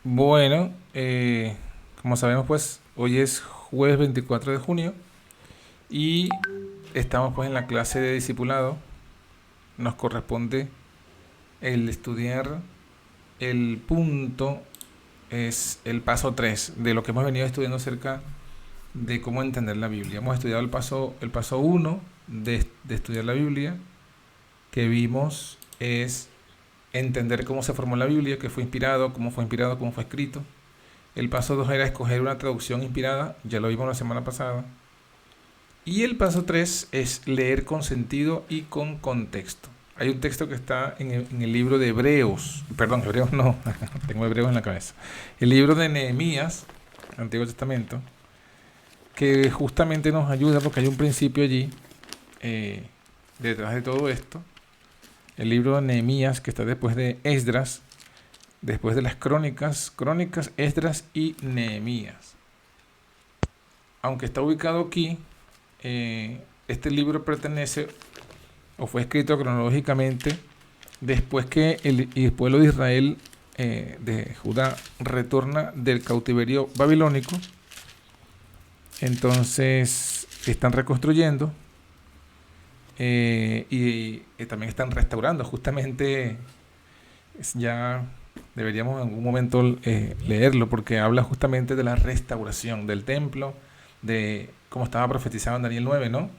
Bueno, como sabemos, pues hoy es jueves 24 de junio y estamos pues en la clase de discipulado. Nos corresponde el estudiar el punto, es el paso 3 de lo que hemos venido estudiando acerca de cómo entender la Biblia. Hemos estudiado el paso uno de estudiar la Biblia, que vimos es entender cómo se formó la Biblia, qué fue inspirado, cómo fue escrito. El paso 2 era escoger una traducción inspirada, ya lo vimos la semana pasada. Y el paso 3 es leer con sentido y con contexto. Hay un texto que está en el libro de Hebreos, perdón, Hebreos no, tengo Hebreos en la cabeza. El libro de Nehemías, Antiguo Testamento, que justamente nos ayuda porque hay un principio allí, eh, detrás de todo esto. El libro de Nehemías, que está después de Esdras, después de las crónicas, Esdras y Nehemías. Aunque está ubicado aquí, este libro pertenece o fue escrito cronológicamente después que el pueblo de Israel, de Judá, retorna del cautiverio babilónico. Entonces están reconstruyendo, y también están restaurando. Justamente ya deberíamos en algún momento leerlo, porque habla justamente de la restauración del templo, de cómo estaba profetizado en Daniel 9, ¿no?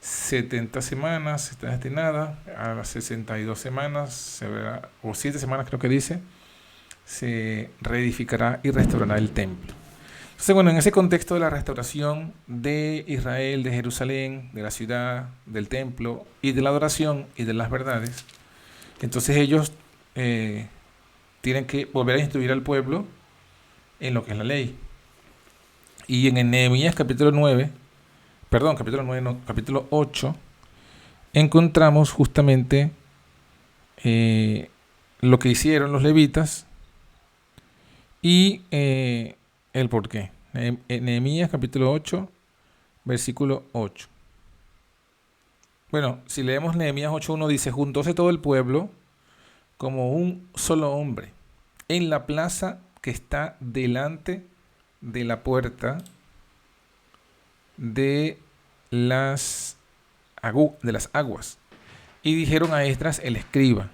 70 semanas está destinada, a las 62 semanas, se verá, o 7 semanas creo que dice, se reedificará y restaurará el templo. Entonces, bueno, en ese contexto de la restauración de Israel, de Jerusalén, de la ciudad, del templo y de la adoración y de las verdades, entonces ellos eh, tienen que volver a instruir al pueblo en lo que es la ley. Y en el Nehemías capítulo 9, perdón, capítulo 9, no, capítulo 8, encontramos justamente eh, lo que hicieron los levitas y el por qué. Nehemías capítulo 8, versículo 8. Bueno, si leemos Nehemías 8.1 dice: juntóse todo el pueblo como un solo hombre en la plaza que está delante de la puerta de las aguas. Y dijeron a Esdras el escriba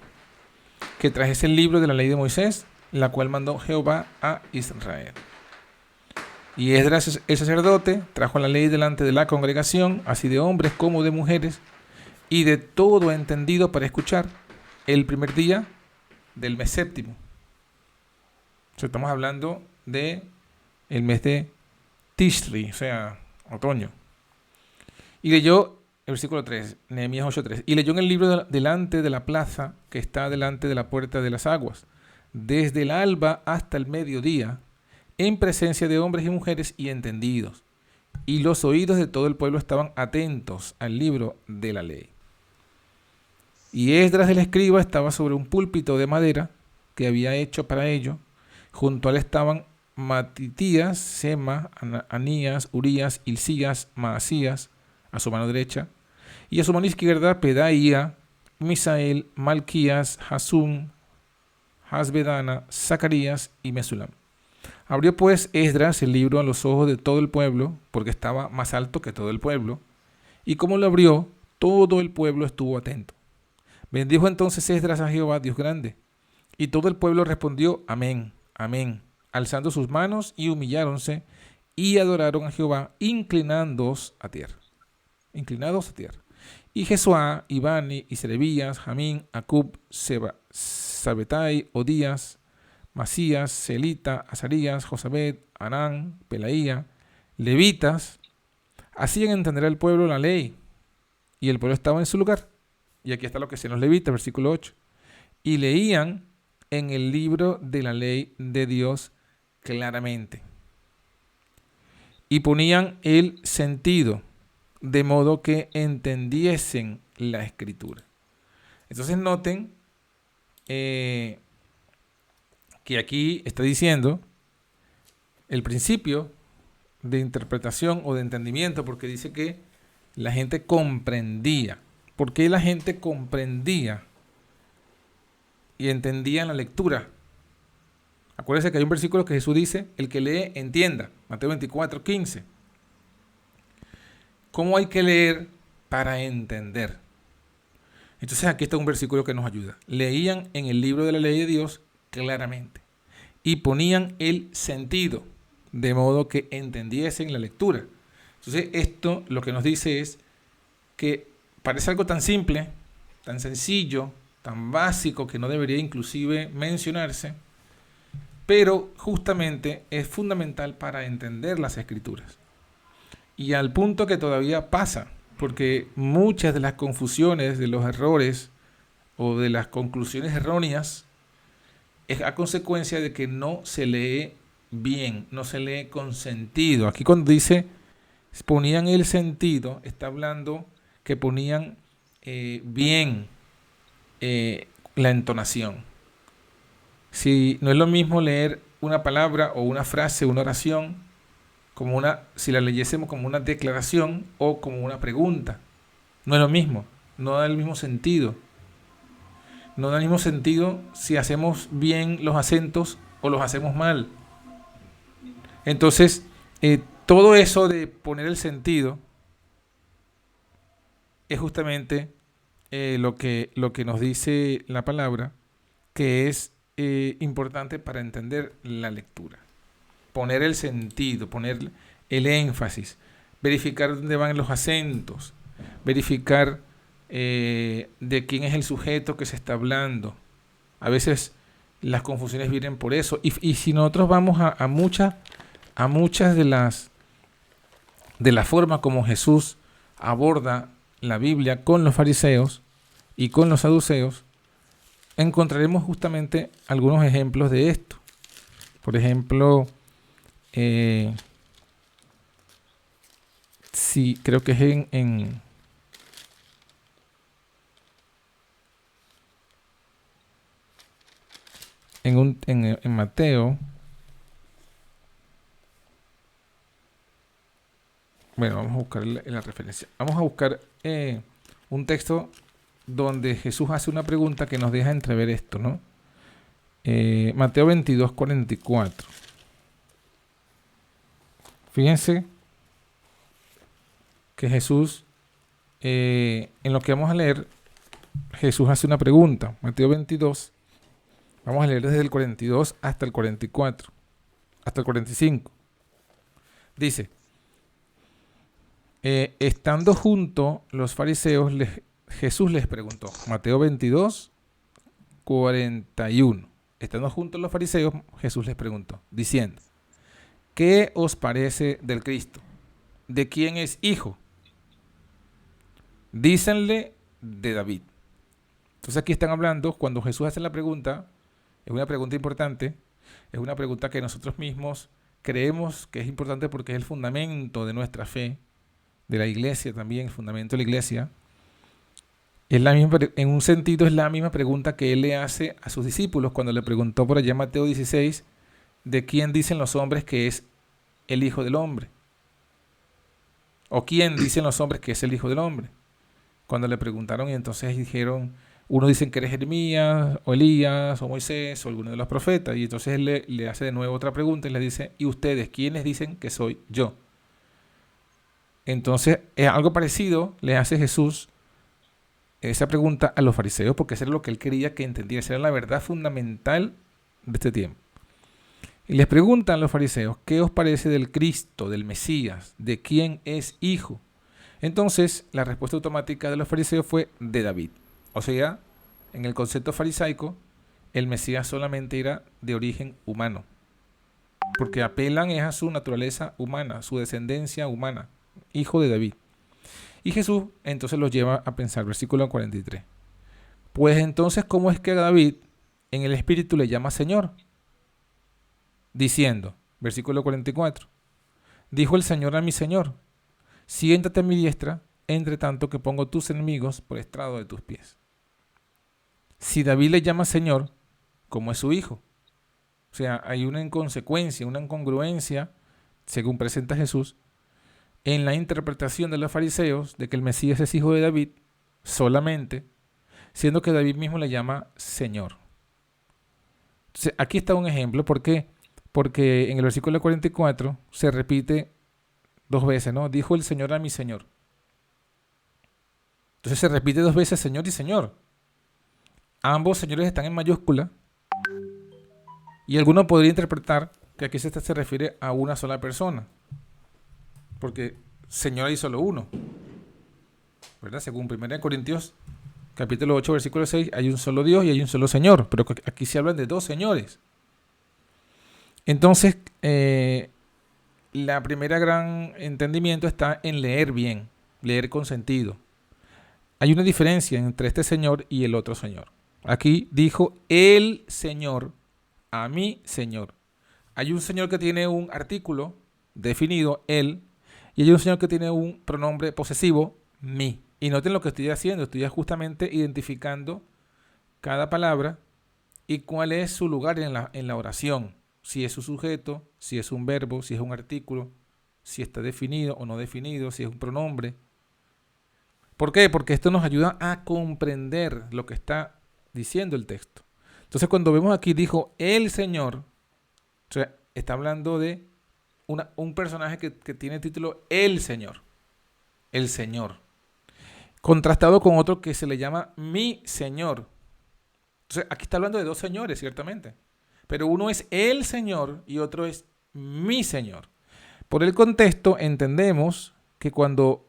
que trajese el libro de la ley de Moisés, la cual mandó Jehová a Israel. Y Esdras el sacerdote trajo la ley delante de la congregación, así de hombres como de mujeres, y de todo entendido para escuchar, el primer día del mes séptimo. O sea, estamos hablando de el mes de Tishri, o sea, otoño. Y leyó el versículo 3, Nehemías 8:3. Y leyó en el libro delante de la plaza que está delante de la puerta de las aguas, desde el alba hasta el mediodía, en presencia de hombres y mujeres y entendidos. Y los oídos de todo el pueblo estaban atentos al libro de la ley. Y Esdras el escriba estaba sobre un púlpito de madera que había hecho para ello. Junto a él estaban Matitías, Sema, Anías, Urías, Hilcías, Maasías, a su mano derecha, y a su mano izquierda Pedaía, Misael, Malquías, Hasum, Hasbedana, Zacarías y Mesulam. Abrió pues Esdras el libro a los ojos de todo el pueblo, porque estaba más alto que todo el pueblo, y como lo abrió, todo el pueblo estuvo atento. Bendijo entonces Esdras a Jehová, Dios grande, y todo el pueblo respondió: amén, amén, alzando sus manos, y humilláronse y adoraron a Jehová, inclinados a tierra. Y Jesuá, Ibani, y Serebías, Jamín, Acub, Sabetai, Odías, Masías, Celita, Azarías, Josabed, Anán, Pelaía, levitas, hacían entender al pueblo la ley, y el pueblo estaba en su lugar. Y aquí está lo que hacían los levitas, versículo 8. Y leían en el libro de la ley de Dios claramente. Y ponían el sentido, de modo que entendiesen la escritura. Entonces noten que aquí está diciendo el principio de interpretación o de entendimiento, porque dice que la gente comprendía. ¿Por qué la gente comprendía y entendía la lectura? Acuérdense que hay un versículo que Jesús dice, el que lee, entienda. Mateo 24:15. ¿Cómo hay que leer para entender? Entonces aquí está un versículo que nos ayuda. Leían en el libro de la ley de Dios claramente y ponían el sentido, de modo que entendiesen la lectura. Entonces esto lo que nos dice es que parece algo tan simple, tan sencillo, tan básico, que no debería inclusive mencionarse, pero justamente es fundamental para entender las Escrituras. Y al punto que todavía pasa, porque muchas de las confusiones, de los errores o de las conclusiones erróneas es a consecuencia de que no se lee bien, no se lee con sentido. Aquí cuando dice ponían el sentido, está hablando que ponían bien la entonación. Si no es lo mismo leer una palabra o una frase, una oración, si la leyésemos como una declaración o como una pregunta. No es lo mismo, no da el mismo sentido. No da el mismo sentido si hacemos bien los acentos o los hacemos mal. Entonces, todo eso de poner el sentido es justamente lo que nos dice la palabra, que es importante para entender la lectura. Poner el sentido, poner el énfasis, verificar dónde van los acentos, verificar de quién es el sujeto que se está hablando. A veces las confusiones vienen por eso. Y si nosotros vamos a muchas de las formas como Jesús aborda la Biblia con los fariseos y con los saduceos, encontraremos justamente algunos ejemplos de esto. Por ejemplo, sí, creo que es en Mateo. Bueno, vamos a buscar la referencia. Vamos a buscar un texto donde Jesús hace una pregunta que nos deja entrever esto, ¿no? Mateo 22:44. Fíjense que Jesús, en lo que vamos a leer, Jesús hace una pregunta. Mateo 22, vamos a leer desde el 42 hasta el 44, hasta el 45. Dice, estando junto los fariseos, Jesús les preguntó. Mateo 22:41. Estando juntos los fariseos, Jesús les preguntó, diciendo, ¿qué os parece del Cristo? ¿De quién es hijo? Dícenle, de David. Entonces aquí están hablando, cuando Jesús hace la pregunta, es una pregunta importante, es una pregunta que nosotros mismos creemos que es importante porque es el fundamento de nuestra fe, de la iglesia también, el fundamento de la iglesia. Es la misma, en un sentido es la misma pregunta que él le hace a sus discípulos cuando le preguntó por allá en Mateo 16, ¿de quién dicen los hombres que es el Hijo del Hombre? ¿O quién dicen los hombres que es el Hijo del Hombre? Cuando le preguntaron y entonces dijeron, uno dicen que eres Jeremías, o Elías, o Moisés, o alguno de los profetas. Y entonces él le hace de nuevo otra pregunta y le dice, ¿y ustedes quiénes dicen que soy yo? Entonces, algo parecido le hace Jesús esa pregunta a los fariseos, porque eso era lo que él quería que entendiera, esa era la verdad fundamental de este tiempo. Y les preguntan los fariseos, ¿qué os parece del Cristo, del Mesías? ¿De quién es hijo? Entonces, la respuesta automática de los fariseos fue de David. O sea, en el concepto farisaico, el Mesías solamente era de origen humano, porque apelan a su naturaleza humana, su descendencia humana, hijo de David. Y Jesús entonces los lleva a pensar, versículo 43. Pues entonces, ¿cómo es que David en el Espíritu le llama Señor? Diciendo, versículo 44, dijo el Señor a mi Señor, siéntate a mi diestra, entre tanto que pongo tus enemigos por estrado de tus pies. Si David le llama Señor, ¿cómo es su hijo? O sea, hay una inconsecuencia, una incongruencia, según presenta Jesús, en la interpretación de los fariseos de que el Mesías es hijo de David solamente, siendo que David mismo le llama Señor. Aquí está un ejemplo. ¿Por qué? Porque en el versículo 44 se repite 2 veces, ¿no? Dijo el Señor a mi Señor. Entonces se repite 2 veces Señor y Señor. Ambos señores están en mayúscula. Y alguno podría interpretar que aquí se refiere a una sola persona. Porque Señor hay solo uno. ¿Verdad? Según 1 Corintios capítulo 8, versículo 6, hay un solo Dios y hay un solo Señor. Pero aquí se hablan de 2 señores. Entonces, la primera gran entendimiento está en leer bien, leer con sentido. Hay una diferencia entre este Señor y el otro Señor. Aquí dijo el Señor a mi Señor. Hay un Señor que tiene un artículo definido, él, y hay un Señor que tiene un pronombre posesivo, mi. Y noten lo que estoy haciendo, estoy justamente identificando cada palabra y cuál es su lugar en la oración. Si es un sujeto, si es un verbo, si es un artículo, si está definido o no definido, si es un pronombre. ¿Por qué? Porque esto nos ayuda a comprender lo que está diciendo el texto. Entonces, cuando vemos aquí, dijo el Señor, o sea, está hablando de un personaje que tiene el título el Señor. El Señor. Contrastado con otro que se le llama mi Señor. Entonces, aquí está hablando de 2 señores, ciertamente. Pero uno es el Señor y otro es mi Señor. Por el contexto, entendemos que cuando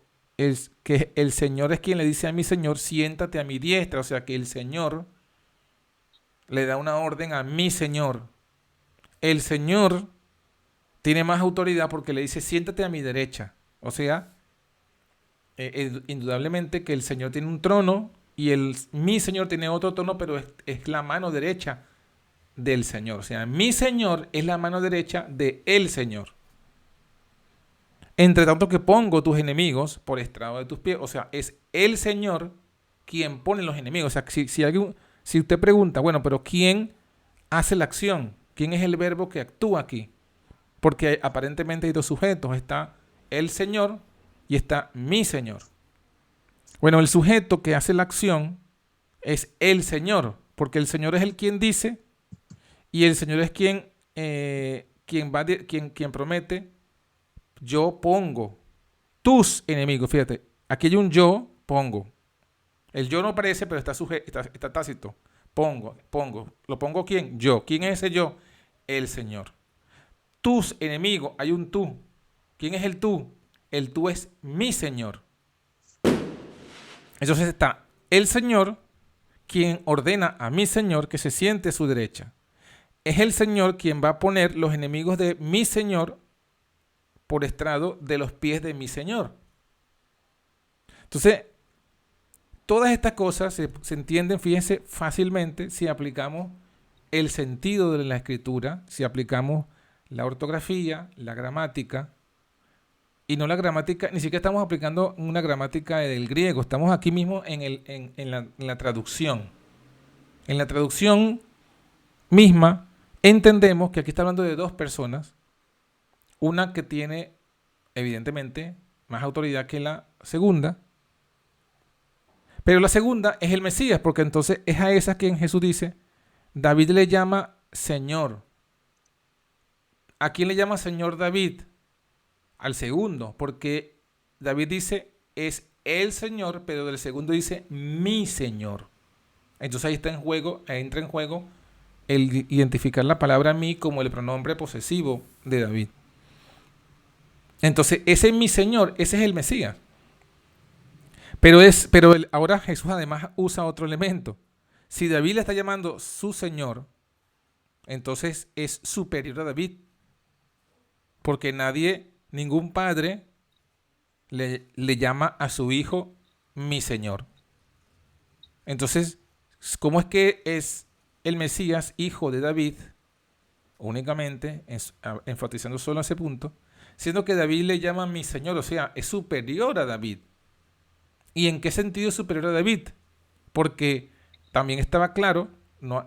que el Señor es quien le dice a mi Señor, siéntate a mi diestra. O sea, que el Señor le da una orden a mi Señor. El Señor tiene más autoridad porque le dice, siéntate a mi derecha. O sea, indudablemente que el Señor tiene un trono y mi Señor tiene otro trono, pero es la mano derecha del Señor. O sea, mi Señor es la mano derecha de el Señor. Entre tanto que pongo tus enemigos por estrado de tus pies. O sea, es el Señor quien pone los enemigos. O sea, si usted pregunta, bueno, pero ¿quién hace la acción? ¿Quién es el verbo que actúa aquí? Porque aparentemente hay 2 sujetos. Está el Señor y está mi Señor. Bueno, el sujeto que hace la acción es el Señor, porque el Señor es el quien dice y el Señor es quien promete, yo pongo tus enemigos. Fíjate, aquí hay un yo, pongo. El yo no aparece, pero está tácito. Pongo. ¿Lo pongo quién? Yo. ¿Quién es ese yo? El Señor. Tus enemigos, hay un tú. ¿Quién es el tú? El tú es mi Señor. Entonces está el Señor quien ordena a mi Señor que se siente a su derecha. Es el Señor quien va a poner los enemigos de mi Señor por estrado de los pies de mi Señor. Entonces, todas estas cosas se entienden, fíjense, fácilmente si aplicamos el sentido de la escritura, si aplicamos la ortografía, la gramática, y no la gramática, ni siquiera estamos aplicando una gramática del griego, estamos aquí mismo en la traducción. En la traducción misma, entendemos que aquí está hablando de 2 personas, una que tiene, evidentemente, más autoridad que la segunda, pero la segunda es el Mesías, porque entonces es a esa quien Jesús dice, David le llama Señor. ¿A quién le llama Señor David? Al segundo, porque David dice es el Señor, pero del segundo dice mi Señor. Entonces ahí entra en juego el identificar la palabra mí como el pronombre posesivo de David. Entonces ese mi Señor, ese es el Mesías. Pero ahora Jesús además usa otro elemento. Si David le está llamando su Señor, entonces es superior a David, porque ningún padre le llama a su hijo mi Señor. Entonces, ¿cómo es que es el Mesías hijo de David? Únicamente, enfatizando solo ese punto, siendo que David le llama mi Señor, o sea, es superior a David. ¿Y en qué sentido es superior a David? Porque también estaba claro,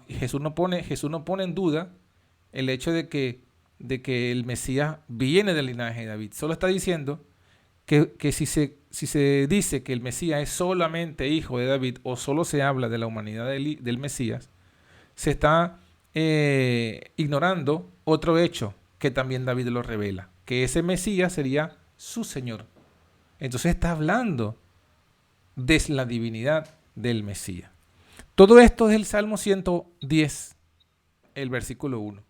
Jesús no pone en duda el hecho de que el Mesías viene del linaje de David. Solo está diciendo que si se dice que el Mesías es solamente hijo de David o solo se habla de la humanidad del Mesías, se está ignorando otro hecho que también David lo revela, que ese Mesías sería su Señor. Entonces está hablando de la divinidad del Mesías. Todo esto es el Salmo 110, el versículo 1.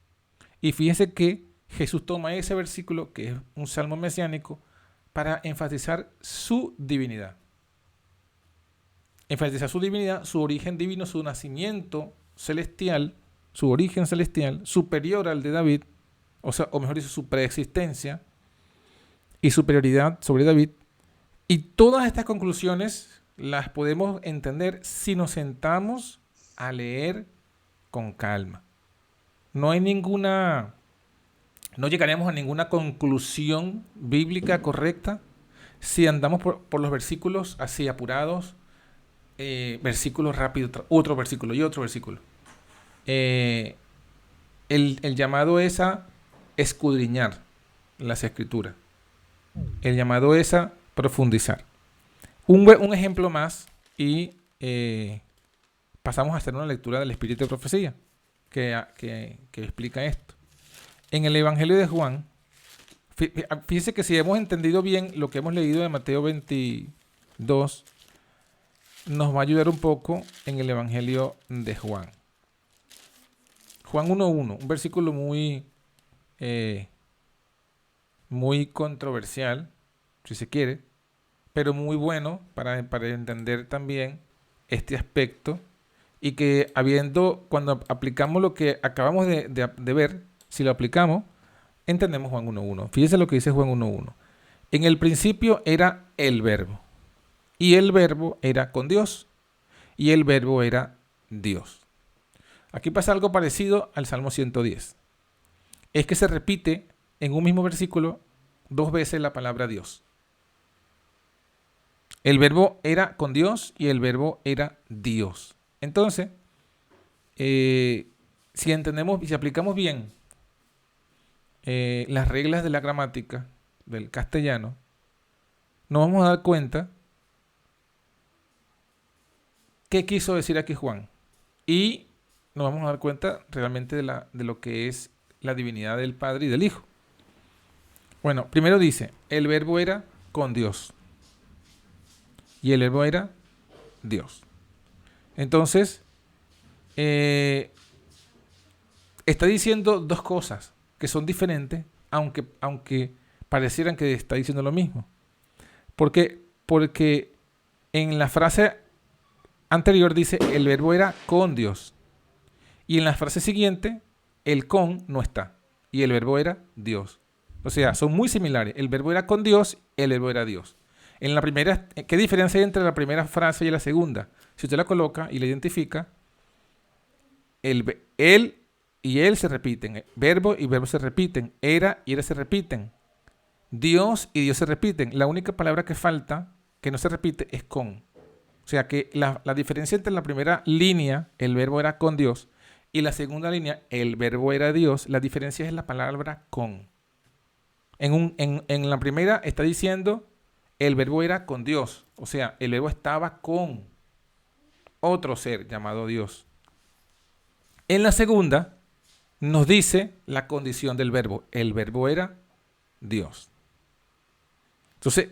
Y fíjense que Jesús toma ese versículo, que es un salmo mesiánico, para enfatizar su divinidad. Enfatizar su divinidad, su origen divino, su nacimiento celestial, su origen celestial, superior al de David, o mejor dicho, su preexistencia y superioridad sobre David. Y todas estas conclusiones las podemos entender si nos sentamos a leer con calma. No llegaremos a ninguna conclusión bíblica correcta si andamos por los versículos así apurados, versículos rápidos, otro versículo y otro versículo. El llamado es a escudriñar las escrituras. El llamado es a profundizar. Un ejemplo más y pasamos a hacer una lectura del Espíritu de Profecía que explica esto. En el Evangelio de Juan, fíjense que si hemos entendido bien lo que hemos leído de Mateo 22, nos va a ayudar un poco en el Evangelio de Juan. Juan 1.1, un versículo muy controversial, si se quiere, pero muy bueno para entender también este aspecto, y que cuando aplicamos lo que acabamos de ver, si lo aplicamos, entendemos Juan 1.1. Fíjense lo que dice Juan 1.1. En el principio era el Verbo, y el Verbo era con Dios, y el Verbo era Dios. Aquí pasa algo parecido al Salmo 110. Es que se repite en un mismo versículo 2 veces la palabra Dios. El Verbo era con Dios y el Verbo era Dios. Entonces, si entendemos y si aplicamos bien las reglas de la gramática del castellano, nos vamos a dar cuenta qué quiso decir aquí Juan. Y nos vamos a dar cuenta realmente de lo que es la divinidad del Padre y del Hijo. Bueno, primero dice, el Verbo era con Dios. Y el Verbo era Dios. Entonces, está diciendo dos cosas que son diferentes, aunque parecieran que está diciendo lo mismo. Porque en la frase anterior dice, el Verbo era con Dios. Y en la frase siguiente, el con no está. Y el Verbo era Dios. O sea, son muy similares. El Verbo era con Dios, el Verbo era Dios. En la primera, ¿qué diferencia hay entre la primera frase y la segunda? Si usted la coloca y la identifica, él y él se repiten. Verbo y verbo se repiten. Era y era se repiten. Dios y Dios se repiten. La única palabra que falta, que no se repite, es con. O sea que la diferencia entre la primera línea, el verbo era con Dios, y la segunda línea, el verbo era Dios, la diferencia es la palabra con. En la primera está diciendo, el verbo era con Dios. O sea, el verbo estaba con otro ser llamado Dios. En la segunda nos dice la condición del verbo. El verbo era Dios. Entonces,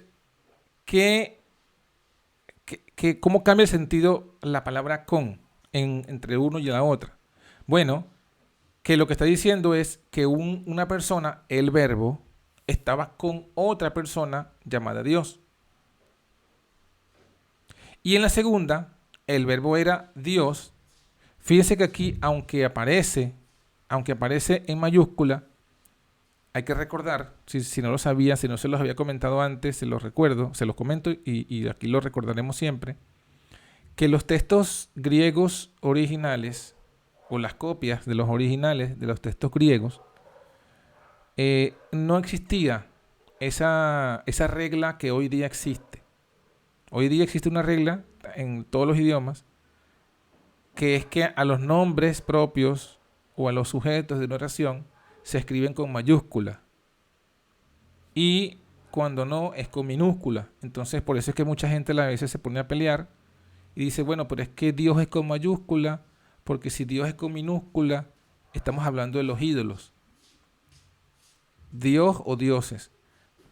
¿cómo cambia el sentido la palabra con entre uno y la otra? Bueno, que lo que está diciendo es que una persona, el verbo, estaba con otra persona llamada Dios. Y en la segunda, el verbo era Dios. Fíjense que aquí, aunque aparece en mayúscula, hay que recordar, si no lo sabía, si no se los había comentado antes, se los recuerdo, se los comento y aquí lo recordaremos siempre, que los textos griegos originales, o las copias de los originales de los textos griegos, no existía esa regla que hoy día existe. Hoy día existe una regla en todos los idiomas, que es que a los nombres propios o a los sujetos de una oración se escriben con mayúscula y cuando no es con minúscula. Entonces por eso es que mucha gente a veces se pone a pelear y dice, bueno, pero es que Dios es con mayúscula, porque si Dios es con minúscula, estamos hablando de los ídolos, Dios o dioses.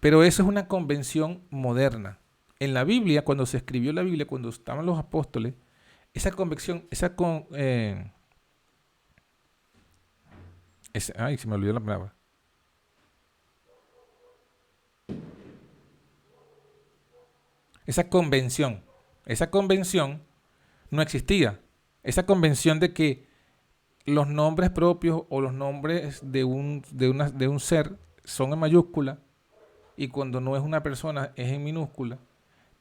Pero eso es una convención moderna. En la Biblia, cuando se escribió la Biblia, cuando estaban los apóstoles, esa convención, ay, se me olvidó la palabra. Esa convención no existía. Esa convención de que los nombres propios o los nombres de un ser son en mayúscula y cuando no es una persona es en minúscula.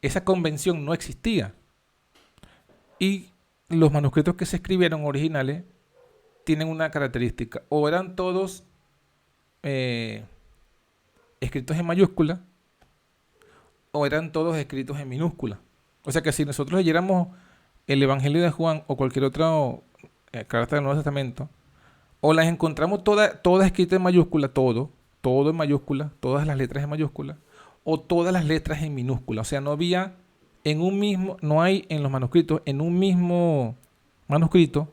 Esa convención no existía. Y los manuscritos que se escribieron originales tienen una característica. O eran todos escritos en mayúscula o eran todos escritos en minúscula. O sea que si nosotros leyéramos el Evangelio de Juan o cualquier otra carta del Nuevo Testamento, o las encontramos todas escritas en mayúscula, todo en mayúscula, todas las letras en mayúscula, o todas las letras en minúscula. O sea, no hay en los manuscritos, en un mismo manuscrito,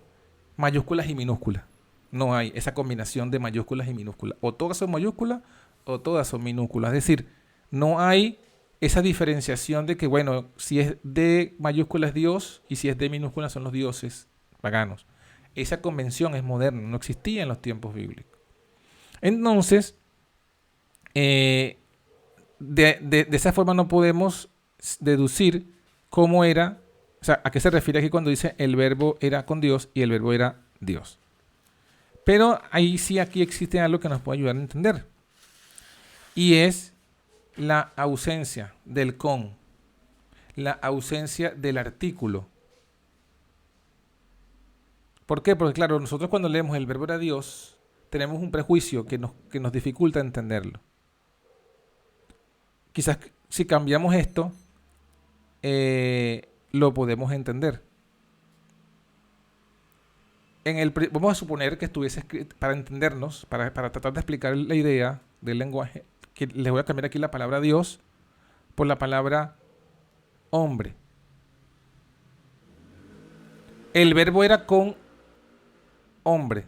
mayúsculas y minúsculas. No hay esa combinación de mayúsculas y minúsculas. O todas son mayúsculas o todas son minúsculas. Es decir, no hay esa diferenciación de que, bueno, si es de mayúsculas Dios y si es de minúsculas son los dioses paganos. Esa convención es moderna, no existía en los tiempos bíblicos. Entonces, de esa forma no podemos deducir cómo era, o sea, a qué se refiere aquí cuando dice el verbo era con Dios y el verbo era Dios. Pero ahí sí, aquí existe algo que nos puede ayudar a entender. Y es la ausencia del con, la ausencia del artículo. ¿Por qué? Porque claro, nosotros cuando leemos el verbo era Dios, tenemos un prejuicio que nos dificulta entenderlo. Quizás si cambiamos esto, lo podemos entender. Vamos a suponer que estuviese escrito, para entendernos, para tratar de explicar la idea del lenguaje, que les voy a cambiar aquí la palabra Dios por la palabra hombre. El verbo era con hombre.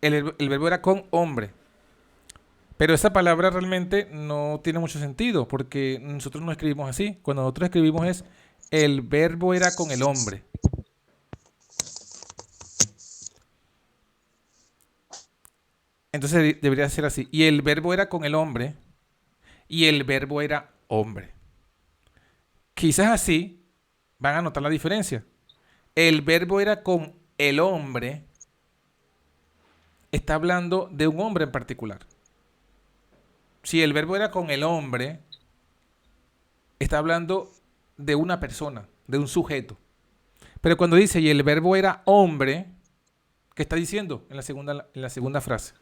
El verbo era con hombre. Pero esa palabra realmente no tiene mucho sentido, porque nosotros no escribimos así. Cuando nosotros escribimos es el verbo era con el hombre. Entonces debería ser así. Y el verbo era con el hombre y el verbo era hombre. Quizás así van a notar la diferencia. El verbo era con el hombre. Está hablando de un hombre en particular. Si el verbo era con el hombre, está hablando de una persona, de un sujeto. Pero cuando dice y el verbo era hombre, ¿qué está diciendo en la segunda frase?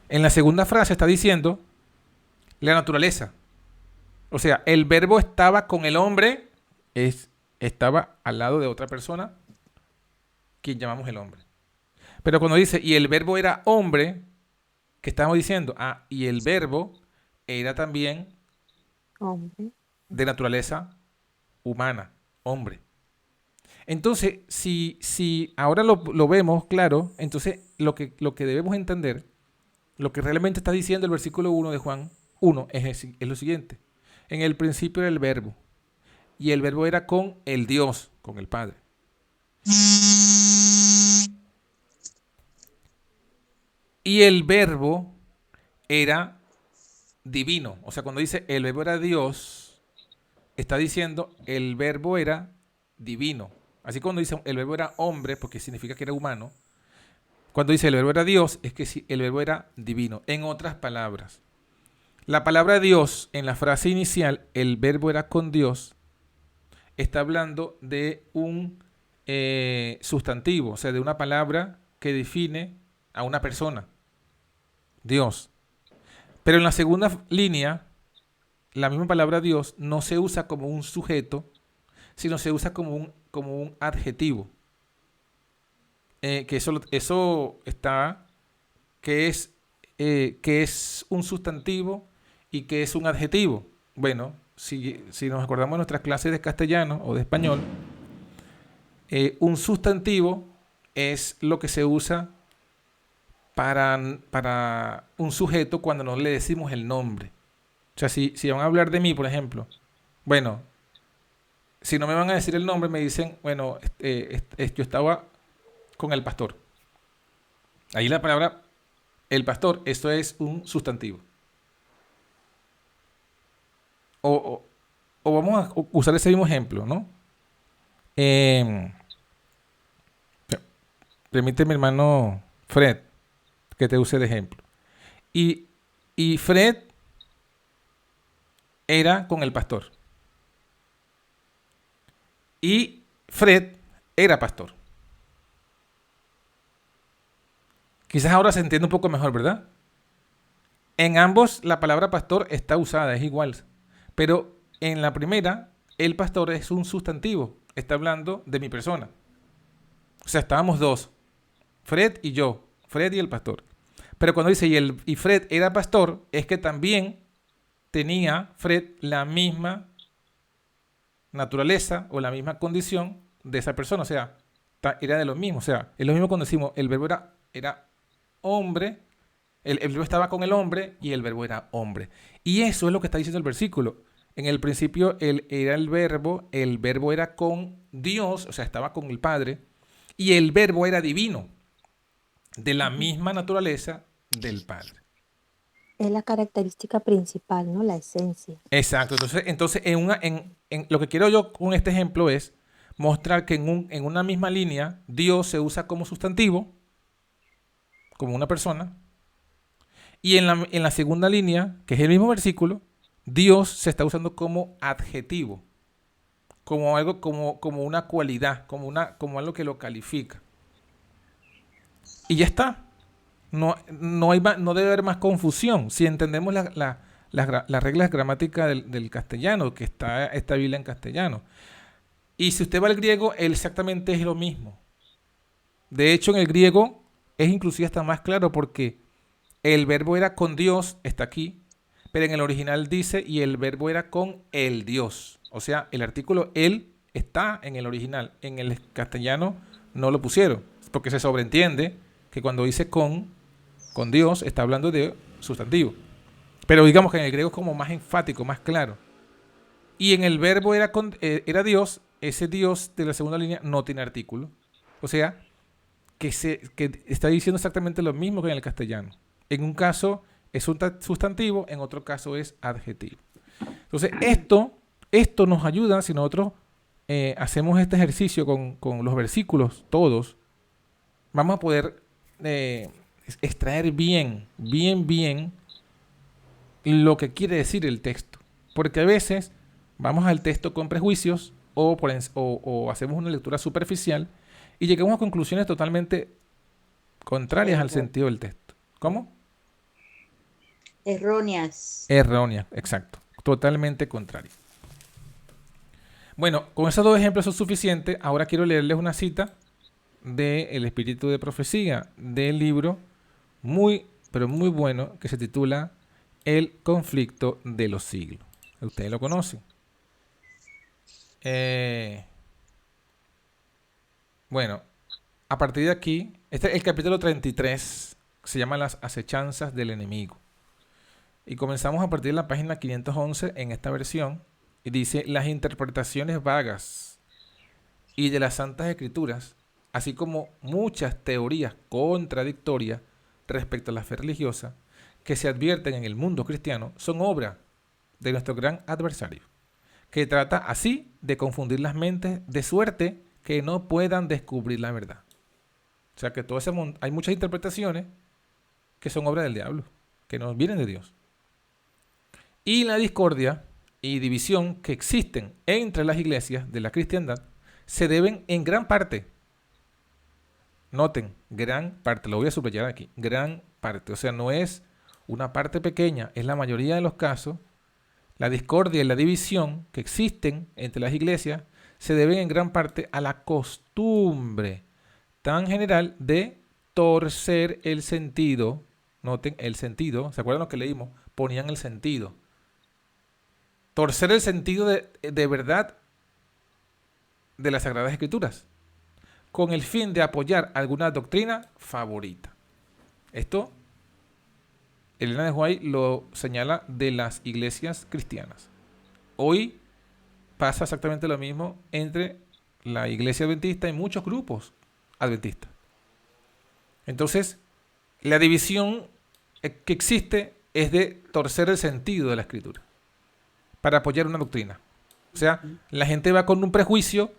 En la segunda frase está diciendo la naturaleza. O sea, el verbo estaba con el hombre, estaba al lado de otra persona, quien llamamos el hombre. Pero cuando dice, y el verbo era hombre, ¿qué estamos diciendo? Y el verbo era también hombre, de naturaleza humana, hombre. Entonces, si ahora lo vemos claro, entonces lo que debemos entender, lo que realmente está diciendo el versículo 1 de Juan 1 es lo siguiente. En el principio era el verbo, y el verbo era con el Dios, con el Padre. Y el verbo era divino. O sea, cuando dice el verbo era Dios, está diciendo el verbo era divino. Así cuando dice el verbo era hombre, porque significa que era humano, cuando dice el verbo era Dios, es que el verbo era divino. En otras palabras, la palabra Dios en la frase inicial, el verbo era con Dios, está hablando de un sustantivo, o sea, de una palabra que define a una persona, Dios. Pero en la segunda línea, la misma palabra Dios no se usa como un sujeto, sino se usa como un adjetivo. Que eso está, que es un sustantivo y que es un adjetivo. Bueno, si nos acordamos de nuestras clases de castellano o de español, un sustantivo es lo que se usa para un sujeto cuando no le decimos el nombre. O sea, si van a hablar de mí, por ejemplo, bueno, si no me van a decir el nombre, me dicen, bueno, yo estaba con el pastor. Ahí la palabra el pastor, esto es un sustantivo. O, o vamos a usar ese mismo ejemplo, ¿no? Eh, Permíteme, hermano Fred, que te use de ejemplo. Y, y Fred era con el pastor. Y Fred era pastor. Quizás ahora se entiende un poco mejor, ¿verdad? En ambos la palabra pastor está usada, es igual. Pero en la primera, el pastor es un sustantivo. Está hablando de mi persona. O sea, estábamos dos. Fred y yo. Fred y el pastor. Pero cuando dice y Fred era pastor, es que también tenía Fred la misma naturaleza o la misma condición de esa persona. O sea, era de lo mismo. O sea, es lo mismo cuando decimos el verbo era hombre. El verbo estaba con el hombre y el verbo era hombre. Y eso es lo que está diciendo el versículo. En el principio él era el verbo era con Dios, o sea, estaba con el Padre, y el verbo era divino, de la misma naturaleza del Padre. Es la característica principal, ¿no? La esencia. Exacto. Entonces en lo que quiero yo con este ejemplo es mostrar que en una misma línea Dios se usa como sustantivo, como una persona, y en la segunda línea, que es el mismo versículo, Dios se está usando como adjetivo, como algo, como una cualidad, como algo que lo califica. Y ya está. No debe haber más confusión. Si entendemos las reglas gramáticas del castellano, que está esta Biblia en castellano. Y si usted va al griego, exactamente es lo mismo. De hecho, en el griego es inclusive hasta más claro porque el verbo era con Dios, está aquí, pero en el original dice y el verbo era con el Dios. O sea, el artículo él está en el original. En el castellano no lo pusieron, porque se sobreentiende que cuando dice con Dios está hablando de sustantivo. Pero digamos que en el griego es como más enfático, más claro. Y en el verbo era Dios, ese Dios de la segunda línea no tiene artículo. O sea, que está diciendo exactamente lo mismo que en el castellano. En un caso es un sustantivo, en otro caso es adjetivo. Entonces, esto nos ayuda si nosotros hacemos este ejercicio con los versículos todos, vamos a poder extraer bien lo que quiere decir el texto. Porque a veces vamos al texto con prejuicios o hacemos una lectura superficial y llegamos a conclusiones totalmente contrarias al sentido del texto. ¿Cómo? Erróneas. Errónea, exacto. Totalmente contraria. Bueno, con esos dos ejemplos son suficientes. Ahora quiero leerles una cita de El Espíritu de Profecía, del libro muy, pero muy bueno, que se titula El conflicto de los siglos. Ustedes lo conocen. Bueno, a partir de aquí, este es el capítulo 33, se llama Las acechanzas del enemigo. Y comenzamos a partir de la página 511 en esta versión. Y dice, las interpretaciones vagas y de las Santas Escrituras, así como muchas teorías contradictorias respecto a la fe religiosa que se advierten en el mundo cristiano, son obra de nuestro gran adversario, que trata así de confundir las mentes de suerte que no puedan descubrir la verdad. O sea que hay muchas interpretaciones que son obra del diablo, que no vienen de Dios. Y la discordia y división que existen entre las iglesias de la cristiandad se deben en gran parte, noten, gran parte, lo voy a subrayar aquí, gran parte, o sea, no es una parte pequeña, es la mayoría de los casos, la discordia y la división que existen entre las iglesias se deben en gran parte a la costumbre tan general de torcer el sentido, noten el sentido, ¿se acuerdan lo que leímos? Ponían el sentido. torcer el sentido de verdad de las Sagradas Escrituras, con el fin de apoyar alguna doctrina favorita. Esto, Elena de White lo señala de las iglesias cristianas. Hoy pasa exactamente lo mismo entre la iglesia adventista y muchos grupos adventistas. Entonces, la división que existe es de torcer el sentido de la escritura para apoyar una doctrina. O sea, la gente va con un prejuicio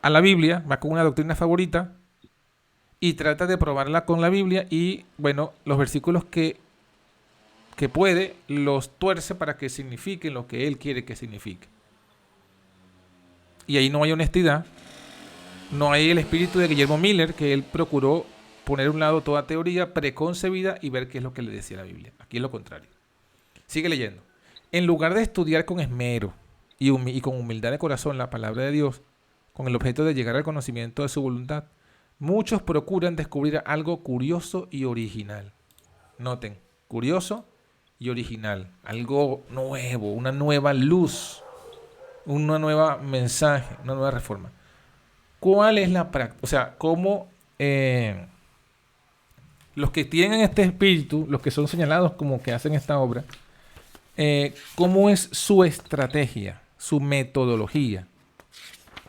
a la Biblia, va con una doctrina favorita y trata de probarla con la Biblia y, bueno, los versículos que puede los tuerce para que signifiquen lo que él quiere que signifique. Y ahí no hay honestidad, no hay el espíritu de Guillermo Miller, que él procuró poner a un lado toda teoría preconcebida y ver qué es lo que le decía la Biblia. Aquí es lo contrario. Sigue leyendo. En lugar de estudiar con esmero y con humildad de corazón la palabra de Dios, con el objeto de llegar al conocimiento de su voluntad, muchos procuran descubrir algo curioso y original. Noten, curioso y original, algo nuevo, una nueva luz, una nueva mensaje, una nueva reforma. ¿Cuál es la práctica? O sea, cómo los que tienen este espíritu, los que son señalados como que hacen esta obra, cómo es su estrategia, su metodología.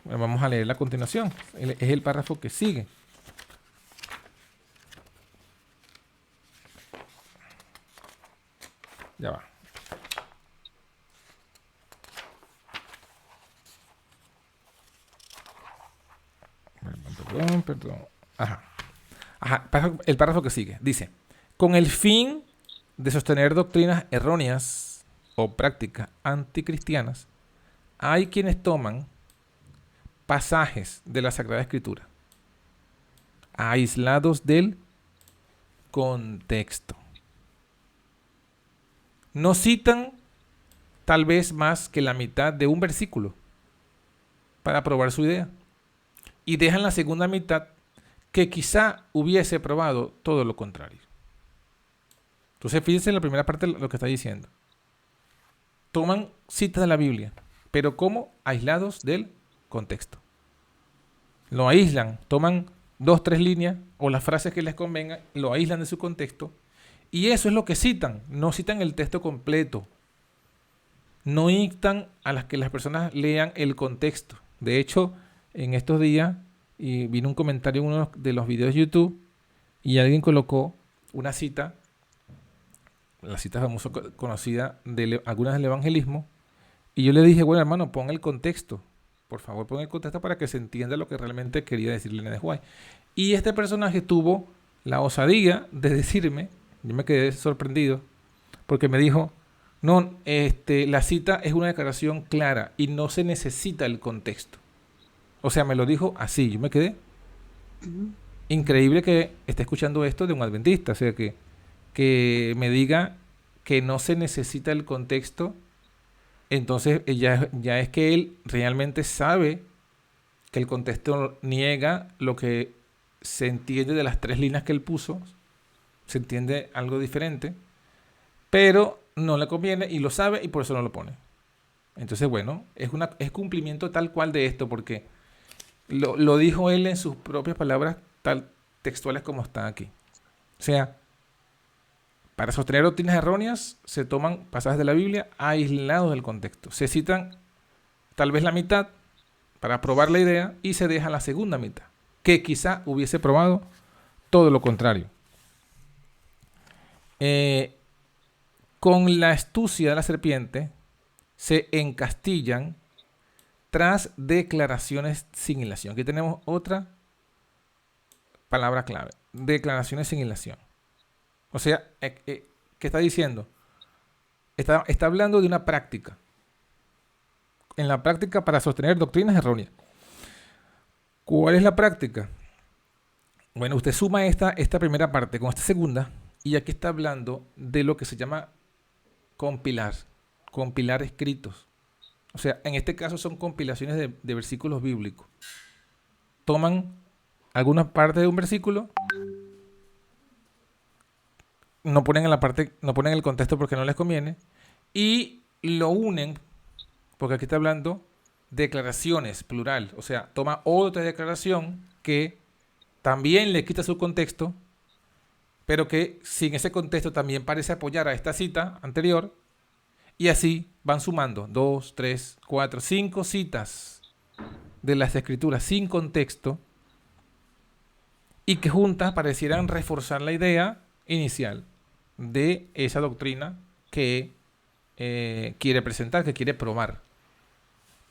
Bueno, vamos a leer a continuación. Es el párrafo que sigue. Ya va. Perdón. Ajá. El párrafo que sigue. Dice, con el fin de sostener doctrinas erróneas o prácticas anticristianas, hay quienes toman pasajes de la Sagrada Escritura aislados del contexto. No citan tal vez más que la mitad de un versículo para probar su idea y dejan la segunda mitad que quizá hubiese probado todo lo contrario. Entonces fíjense en la primera parte lo que está diciendo. Toman citas de la Biblia, pero como aislados del contexto. Lo aíslan, toman 2, 3 líneas o las frases que les convengan, lo aíslan de su contexto y eso es lo que citan. No citan el texto completo. No instan a las que las personas lean el contexto. De hecho, en estos días y vino un comentario en uno de los videos de YouTube y alguien colocó una cita, la cita famosa conocida de algunas del evangelismo, y yo le dije, bueno hermano, pon el contexto, por favor pon el contexto para que se entienda lo que realmente quería decir Elena de White. Y este personaje tuvo la osadía de decirme, yo me quedé sorprendido, porque me dijo, no, la cita es una declaración clara y no se necesita el contexto. O sea, me lo dijo así, yo me quedé. Increíble que esté escuchando esto de un adventista, o sea, que me diga que no se necesita el contexto, entonces ya es que él realmente sabe que el contexto niega lo que se entiende de las 3 líneas que él puso, se entiende algo diferente, pero no le conviene y lo sabe y por eso no lo pone. Entonces, bueno, es cumplimiento tal cual de esto, porque lo dijo él en sus propias palabras, tal textuales como están aquí. O sea, para sostener doctrinas erróneas se toman pasajes de la Biblia aislados del contexto. Se citan tal vez la mitad para probar la idea y se deja la segunda mitad, que quizá hubiese probado todo lo contrario. Con la astucia de la serpiente se encastillan tras declaraciones sin hilación. Aquí tenemos otra palabra clave. Declaraciones sin hilación. O sea, ¿qué está diciendo? Está hablando de una práctica. En la práctica para sostener doctrinas erróneas. ¿Cuál es la práctica? Bueno, usted suma esta primera parte con esta segunda y aquí está hablando de lo que se llama compilar escritos. O sea, en este caso son compilaciones de versículos bíblicos. Toman alguna parte de un versículo, no ponen el contexto porque no les conviene, y lo unen porque aquí está hablando declaraciones, plural. O sea, toma otra declaración que también le quita su contexto, pero que sin ese contexto también parece apoyar a esta cita anterior, y así van sumando 2, 3, 4, 5 citas de las escrituras sin contexto y que juntas parecieran reforzar la idea inicial de esa doctrina que quiere presentar, que quiere probar.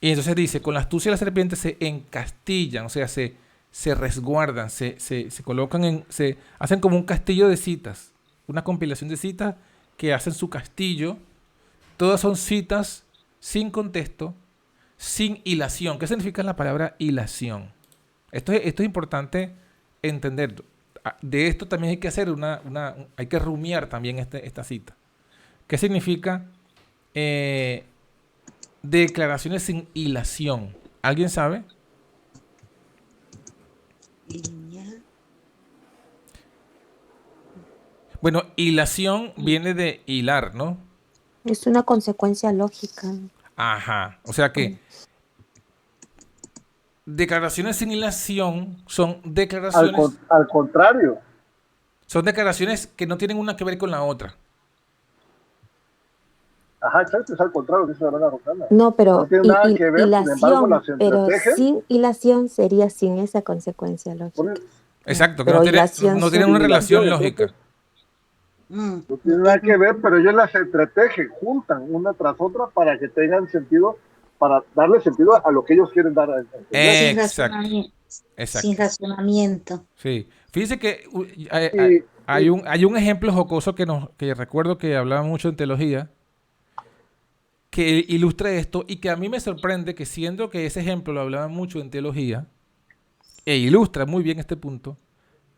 Y entonces dice, con la astucia de la serpiente se encastillan, o sea, se resguardan, se colocan se hacen como un castillo de citas, una compilación de citas que hacen su castillo. Todas son citas sin contexto, sin hilación. ¿Qué significa la palabra hilación? Esto es importante entender. De esto también hay que hacer hay que rumiar también esta cita. ¿Qué significa declaraciones sin hilación? ¿Alguien sabe? Línea. Bueno, hilación viene de hilar, ¿no? Es una consecuencia lógica. Ajá. O sea que declaraciones sin hilación son declaraciones, Al contrario. son declaraciones que no tienen una que ver con la otra. Ajá, exacto, es al contrario, dice la hermana Rosana. No, pero No tiene nada que ver, sin embargo, hilación, las pero entretejen. sin hilación sería sin esa consecuencia lógica. Exacto, que Pero no hilación tienen una sí. relación Entonces, lógica. No tiene nada que ver, pero ellos las entretejen, juntan una tras otra para que tengan sentido, para darle sentido a lo que ellos quieren dar a entender. Sin Exacto. razonamiento. Exacto. Sin razonamiento. Sí. Fíjense que Y- hay un ejemplo jocoso que recuerdo que hablaba mucho en teología, que ilustra esto y que a mí me sorprende que siendo que ese ejemplo lo hablaba mucho en teología, e ilustra muy bien este punto,